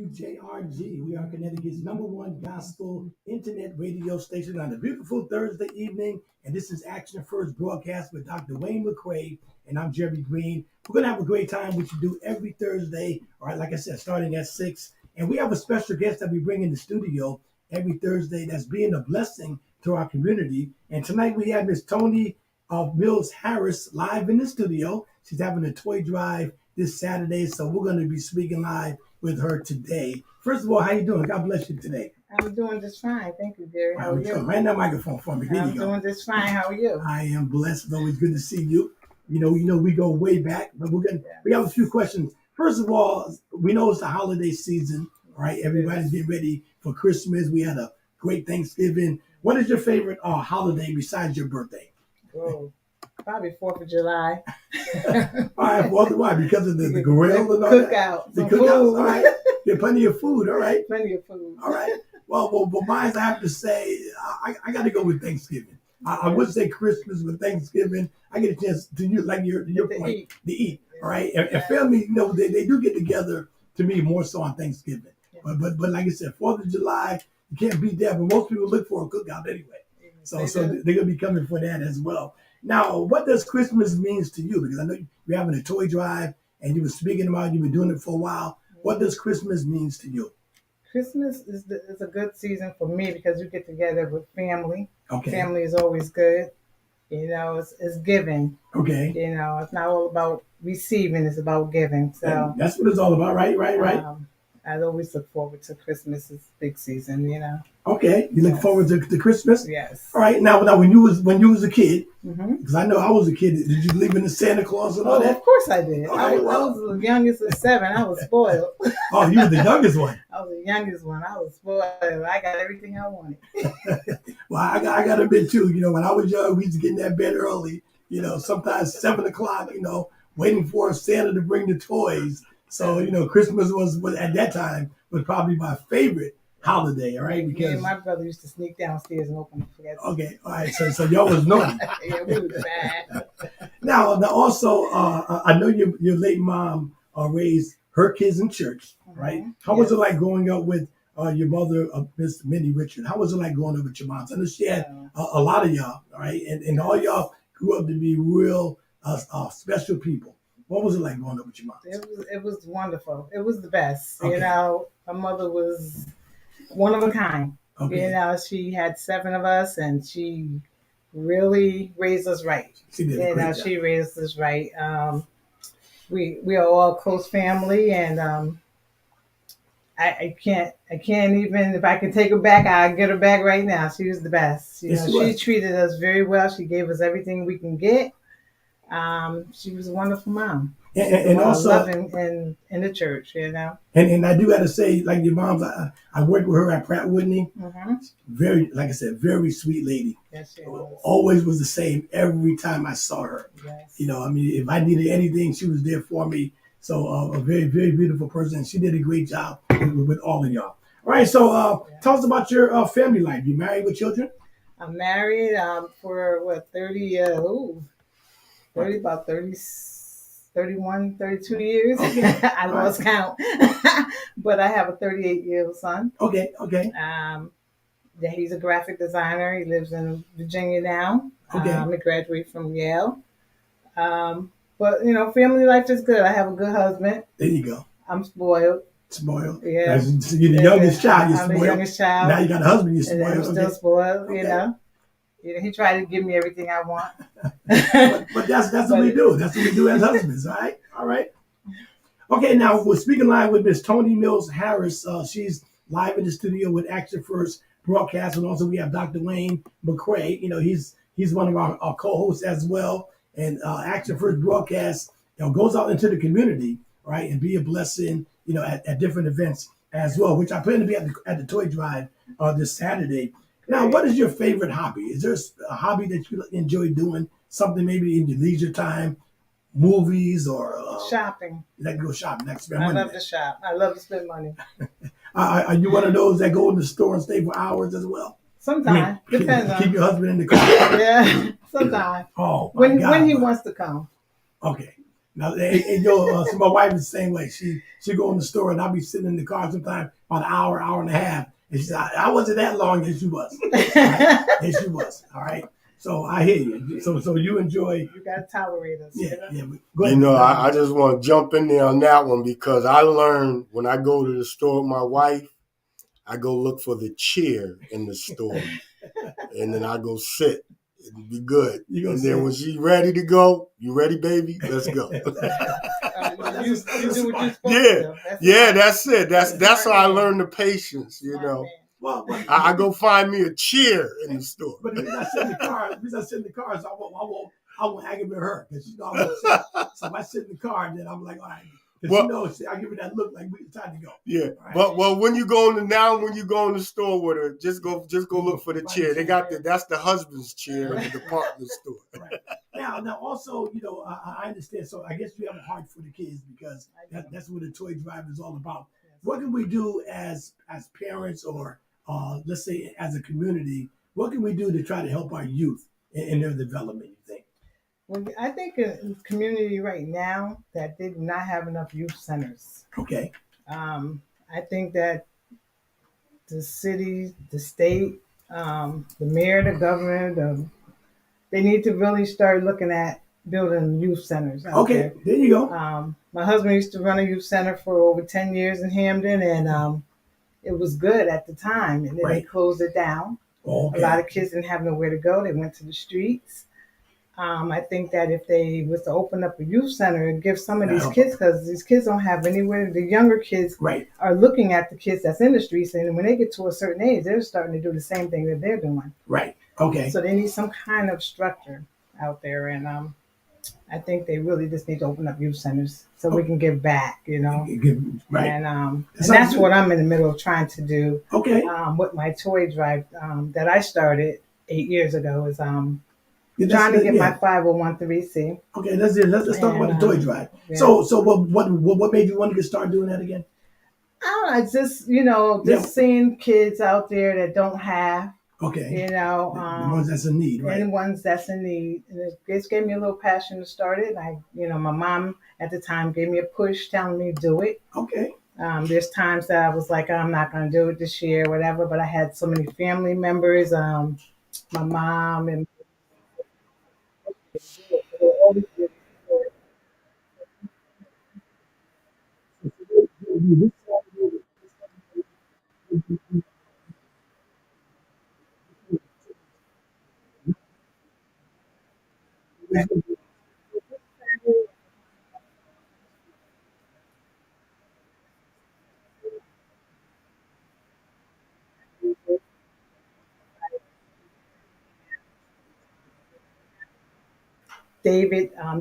W.J.R.G. We are Connecticut's #1 gospel internet radio station on a beautiful Thursday evening. And this is Action First broadcast with Dr. Wayne McCray. And I'm Jerry Green. We're going to have a great time, which we do every Thursday, all right, like I said, starting at 6. And we have a special guest that we bring in the studio every Thursday that's being a blessing to our community. And tonight we have Miss Toni Mills Harris live in the studio. She's having a toy drive this Saturday, so we're going to be speaking live with her today. First of all, how you doing? God bless you today. I'm doing just fine. Thank you, Jerry. How are you? Hand that microphone for me. There I'm you go. doing just fine. How are you? I am blessed. It's always good to see you. You know, we go way back, but we have a few questions. First of all, we know it's the holiday season, right? Everybody's getting ready for Christmas. We had a great Thanksgiving. What is your favorite holiday besides your birthday? Oh, probably 4th of July. All right, why? Because of the grill and all cookout, that? The cookouts, all right. Get plenty of food, all right? Plenty of food. All right. Well, mine, I have to say, I got to go with Thanksgiving. I would say Christmas, but Thanksgiving, I get a chance to use, like your point, to eat, all right? And family, you know, they do get together, to me, more so on Thanksgiving. Yeah. But like I said, 4th of July, you can't beat that, but most people look for a cookout anyway. So they're going to be coming for that as well. Now, what does Christmas means to you? Because I know you're having a toy drive, and you were speaking about it, you've been doing it for a while. What does Christmas means to you? Christmas is a good season for me because you get together with family. Okay. Family is always good. You know, it's giving. Okay. You know, it's not all about receiving; it's about giving. So that's what it's all about, right? I always look forward to Christmas. It's big season, you know. Okay, you look forward to Christmas. Yes. All right. Now, when you was a kid, mm-hmm. because I know I was a kid. Did you believe in the Santa Claus and all that? Of course I did. Right, I was the youngest of 7. I was spoiled. Oh, you were the youngest one. I was the youngest one. I was spoiled. I got everything I wanted. Well, I got a bit too. You know, when I was young, we used to get in that bed early. You know, sometimes 7 o'clock. You know, waiting for Santa to bring the toys. So, you know, Christmas was at that time was probably my favorite holiday, all right? Because my brother used to sneak downstairs and open the presents. Okay, all right. So y'all was naughty. Yeah, we was bad. Now also, I know your late mom raised her kids in church, right? How was it like growing up with your mother, Miss Minnie Richard? How was it like growing up with your mom? I know she had a lot of y'all, all right? And all y'all grew up to be real special people. What was it like growing up with your mom? It was wonderful. It was the best. Okay. You know, my mother was one of a kind. Okay. You know, she had 7 of us, and she really raised us right. She did a great job. She raised us right. We are all close family, and I can't even, if I can take her back, I'll get her back right now. She was the best. You know, she treated us very well. She gave us everything we can get. She was a wonderful mom. And also loving in the church, you know. And I do got to say, like your mom's, I worked with her at Pratt Whitney. Mm-hmm. Very, like I said, very sweet lady. Yes, she was. Always was the same every time I saw her. Yes. You know, I mean, if I needed anything, she was there for me. So a very, very beautiful person. She did a great job with all of y'all. All right, so tell us about your family life. You married with children? I'm married for what, 31, 32 years. I lost count. But I have a 38-year-old son. Okay. He's a graphic designer. He lives in Virginia now. Okay. He graduated from Yale. But, you know, family life is good. I have a good husband. There you go. I'm spoiled. Spoiled? Yeah. So you're the youngest child. You're I'm spoiled. the youngest child. Now you got a husband. You're spoiled. And I'm still spoiled, you know. You know, he tried to give me everything I want. but that's what we do. That's what we do as husbands, all right? Okay, now we're speaking live with Miss Toni Mills Harris. She's live in the studio with Action First broadcast, and also we have Dr. Wayne McCray. You know, he's one of our co-hosts as well. And Action First broadcast, you know, goes out into the community, right, and be a blessing, you know, at different events as well, which I plan to be at the toy drive this Saturday. Now, what is your favorite hobby? Is there a hobby that you enjoy doing? Something maybe in your leisure time, movies or shopping? You like to go shopping? I love to shop. I love to spend money. Are you one of those that go in the store and stay for hours as well? Sometimes. Depends on. Keep your husband in the car. Yeah, sometimes. Oh, when he wants to come. Okay. Now, so my wife is the same way. She go in the store and I'll be sitting in the car sometimes about an hour, hour and a half. And she said, I wasn't that long as you was. Right? As you was. All right. So I hear you. So you enjoy. You gotta tolerate us. Yeah, yeah. Go ahead. I just want to jump in there on that one because I learned when I go to the store with my wife, I go look for the chair in the store, and then I go sit. It'll be good. And then when she's ready to go, you ready, baby? Let's go. You do what you're supposed Yeah, to. That's it. That's how I learned the patience. You know, I go find me a chair in the store. But if I sit in the car, so I won't aggravate her because she know I won't sit. So if I sit in the car, then I'm like, all right. Because I give her that look like it's time to go. Yeah, right. But when you go in the store with her, just go look for the chair. They got that's the husband's chair in the department store. Right. Now also, I understand. So I guess you have a heart for the kids because that's what the toy drive is all about. What can we do as parents or let's say as a community? What can we do to try to help our youth in their development? You think? Well, I think in the community right now that they do not have enough youth centers. Okay. I think that the city, the state, the mayor, the governor, they need to really start looking at building youth centers. Okay, there you go. My husband used to run a youth center for over 10 years in Hamden, and it was good at the time. And then they closed it down. Okay. A lot of kids didn't have nowhere to go. They went to the streets. I think that if they was to open up a youth center and give some of these kids, because these kids don't have anywhere, the younger kids are looking at the kids that's in the streets, and when they get to a certain age, they're starting to do the same thing that they're doing. Right. Okay. So they need some kind of structure out there, and I think they really just need to open up youth centers so we can give back, Right. And that's what I'm in the middle of trying to do. Okay. With my toy drive that I started 8 years ago is trying to get my 501(c)(3). Okay, let's talk about the toy drive. Yeah. So what made you want to get started doing that again? I don't know. It's just seeing kids out there that don't have. Okay. The ones that's in need, right? And the ones that's in need. And it just gave me a little passion to start it. My mom at the time gave me a push telling me to do it. Okay. There's times that I was like, I'm not going to do it this year, or whatever. But I had so many family members, my mom and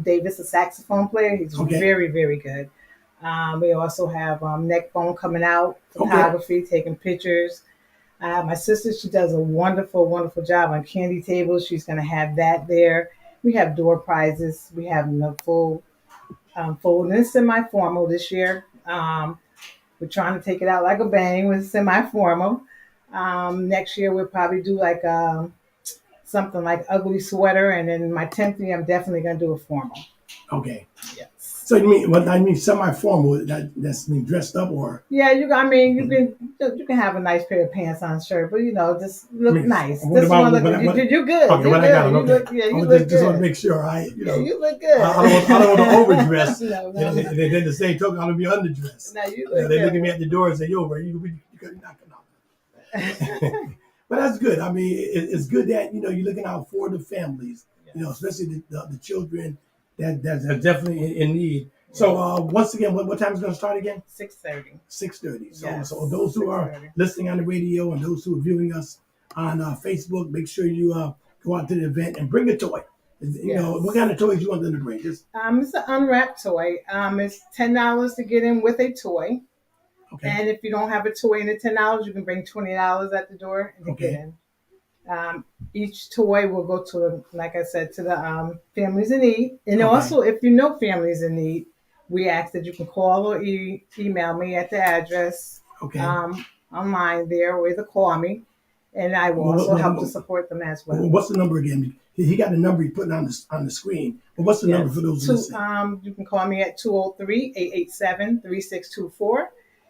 Davis, a saxophone player. He's very, very good. We also have neck bone coming out, photography, taking pictures. My sister, she does a wonderful, wonderful job on candy tables. She's going to have that there. We have door prizes. We have the full and it's semi-formal this year. We're trying to take it out like a bang with semi-formal. Next year, we'll probably do like something like ugly sweater. And then my 10th year, I'm definitely going to do a formal. Okay. Yes. So you mean semi-formal? That's mean dressed up or? Yeah, you can have a nice pair of pants on, shirt, but just look nice. You're good. Okay, you look just want to make sure you look good. I don't want to overdress. No. And then the same token, I don't be underdressed. No, you look They look at me at the door and say, "Yo, bro, you could knock it out." But that's good. I mean, it's good that you're looking out for the families. Yes. Especially the children that's definitely in need. So once again, what time is it going to start again? 6:30. 6:30. So those who are listening on the radio and those who are viewing us on Facebook, make sure you go out to the event and bring a toy. What kind of toys you want them to bring? It's an unwrapped toy. It's $10 to get in with a toy. Okay. And if you don't have a toy in the $10, you can bring $20 at the door and get in. Each toy will go to, like I said, to the families in need. And also, if you know families in need, we ask that you can call or email me at the address online there, or either call me, and I will also help to support them as well. What's the number again? he got a number he put on the screen. But what's the number for those listening? You can call me at 203-887-3624.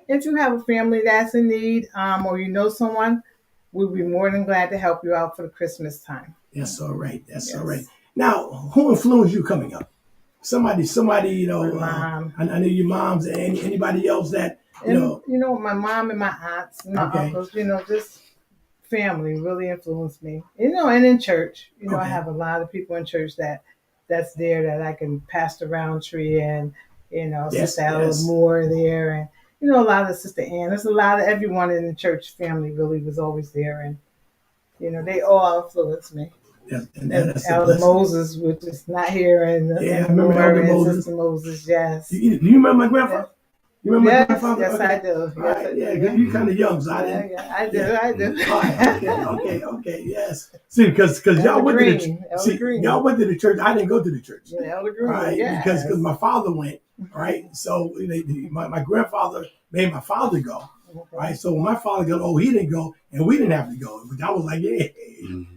If you have a family that's in need, or you know someone, we'll be more than glad to help you out for the Christmas time. That's all right. That's all right. Now, who influenced you coming up? Somebody, you know. Mom. I know your moms and anybody else that you know. My mom and my aunts, and my uncles. You know, just family really influenced me. You know, and in church, you know, I have a lot of people in church that's there that I can pass the Roundtree and Sister Ella Moore there, and a lot of Sister Ann. There's a lot of everyone in the church family really was always there, and they all influenced me. And Elder Moses, which is not here, and I remember Elder Moses. Sister Moses, yes. Do you remember my grandfather? You remember my grandfather? Yes, I do. Yes, I do. Yeah, you're kind of young, so I didn't. Yeah, I do. I do. All right, okay, yes. See, because y'all went to y'all went to the church. I didn't go to the church. Yeah, Elder Green. Right, yes. because my father went. Right, so my grandfather made my father go. Right, so when my father got old, he didn't go, and we didn't have to go. But I was like, yeah, I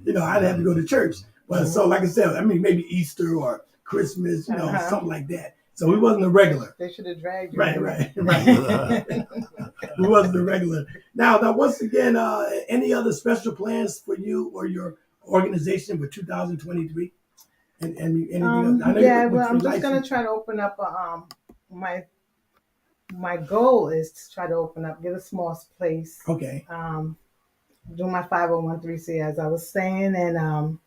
didn't have to go to church. But so, like I said, I mean, maybe Easter or Christmas, something like that. So we wasn't a regular. They should have dragged you. Right. We wasn't a regular. Now, once again, any other special plans for you or your organization for 2023? And anything else? I know well, I'm just gonna try to open up my goal is to try to get a small place. Okay. Do my 501(c)(3) as I was saying, and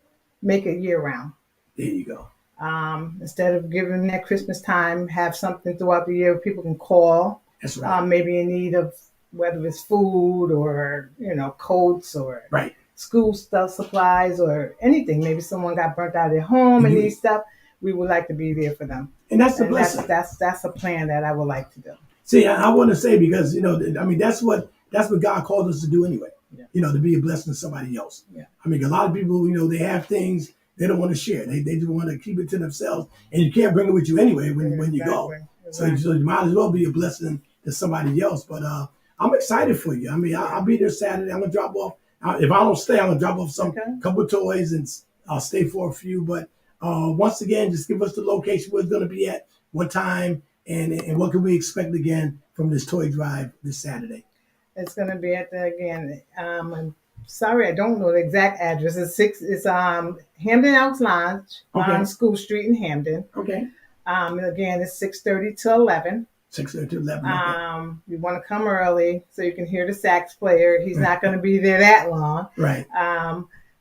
make it year round. There you go. Instead of giving that Christmas time, have something throughout the year people can call. That's right. Maybe in need of whether it's food or coats or school stuff, supplies or anything. Maybe someone got burnt out of their home and needs stuff. We would like to be there for them. And that's a blessing. That's a plan that I would like to do. See, I want to say because I mean that's what God called us to do anyway. Yeah. To be a blessing to somebody else. Yeah. I mean, a lot of people, they have things they don't want to share. They just want to keep it to themselves, and you can't bring it with you anyway when you go. Exactly. So you might as well be a blessing to somebody else. But I'm excited for you. I mean, I'll be there Saturday. I'm gonna drop off. If I don't stay, I'm gonna drop off couple of toys and I'll stay for a few. But once again, just give us the location where it's gonna be at, what time, and what can we expect again from this toy drive this Saturday. It's gonna be at I'm sorry, I don't know the exact address. It's Hampden Elks Lodge on School Street in Hampden. Okay. Again, it's 6:30 to 11. 6:30 to 11. You want to come early so you can hear the sax player. He's not going to be there that long. Right.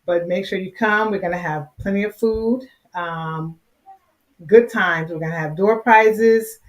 But make sure you come. We're going to have plenty of food, good times. We're going to have door prizes,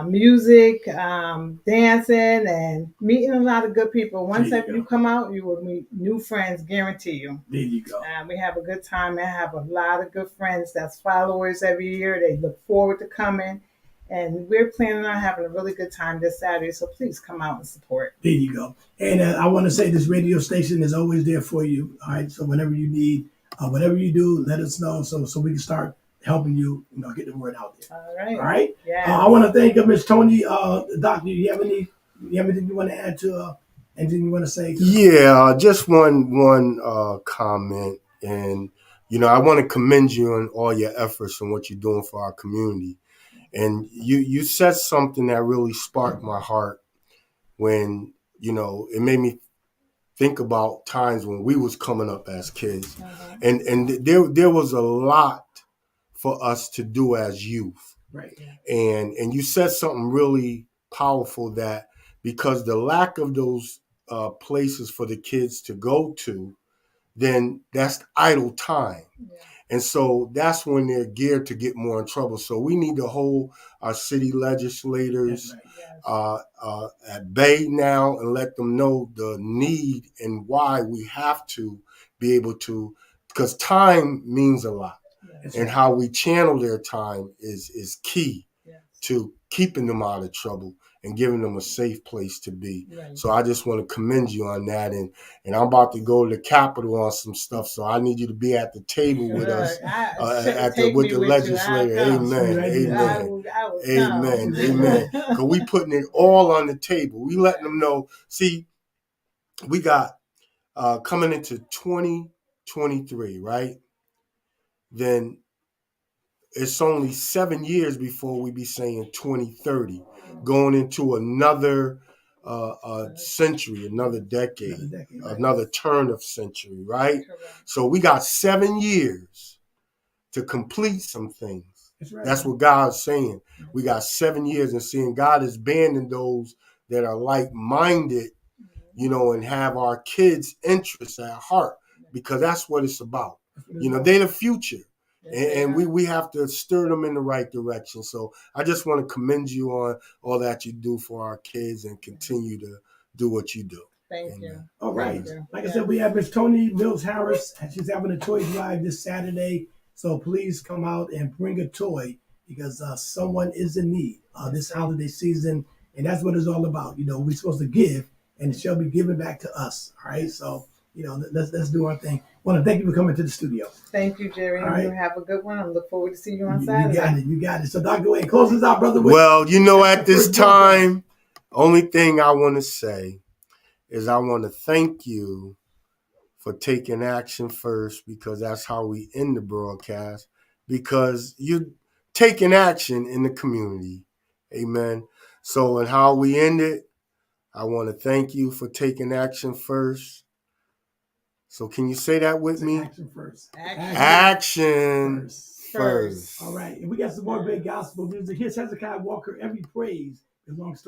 music, dancing, and meeting a lot of good people. Once you come out, you will meet new friends, guarantee you. There you go. We have a good time. I have a lot of good friends that's followers every year. They look forward to coming. And we're planning on having a really good time this Saturday, so please come out and support. There you go. And I want to say this radio station is always there for you. All right, so whenever you need, whatever you do, let us know so we can start helping you, get the word out there. All right. Yeah. I want to thank Ms. Tony. Doctor, you have anything you want to add to? Anything you want to say? Yeah, just one comment, and I want to commend you on all your efforts and what you're doing for our community. And you said something that really sparked my heart when, it made me think about times when we was coming up as kids. Uh-huh. And there was a lot for us to do as youth. Right. And you said something really powerful, that because the lack of those places for the kids to go to, then that's idle time. Yeah. And so that's when they're geared to get more in trouble. So we need to hold our city legislators at bay now and let them know the need and why we have to be able to, because time means a lot. Yes. And how we channel their time is key to keeping them out of trouble and giving them a safe place to be. Right. So I just want to commend you on that. And I'm about to go to the Capitol on some stuff. So I need you to be at the table with us with the legislator. Amen. Amen. Because we putting it all on the table. We letting them know, see, we got coming into 2023, right? then it's only 7 years before we be saying 2030, going into another century, another decade, another turn of century, right? So we got 7 years to complete some things. That's what God's saying. We got 7 years, and seeing God is banding those that are like-minded, and have our kids' interests at heart, because that's what it's about. They're the future. And we have to stir them in the right direction. So I just want to commend you on all that you do for our kids and continue to do what you do. Thank you. All right. Like I said, we have Miss Tony Mills Harris, and she's having a toy drive this Saturday. So please come out and bring a toy, because someone is in need this holiday season. And that's what it's all about. We're supposed to give, and it shall be given back to us. All right. So, let's do our thing. Want to thank you for coming to the studio. Thank you, Jerry. All right. You have a good one. I look forward to seeing you on Saturday. You got it. So, Dr. Wayne, close us out, brother. Well, at this time, only thing I want to say is I want to thank you for taking action first, because that's how we end the broadcast, because you're taking action in the community. Amen. So, and how we end it, I want to thank you for taking action first. So can you say that with me? Action first. Action first. All right. And we got some more great gospel music. Here's Hezekiah Walker, Every Praise Belongs to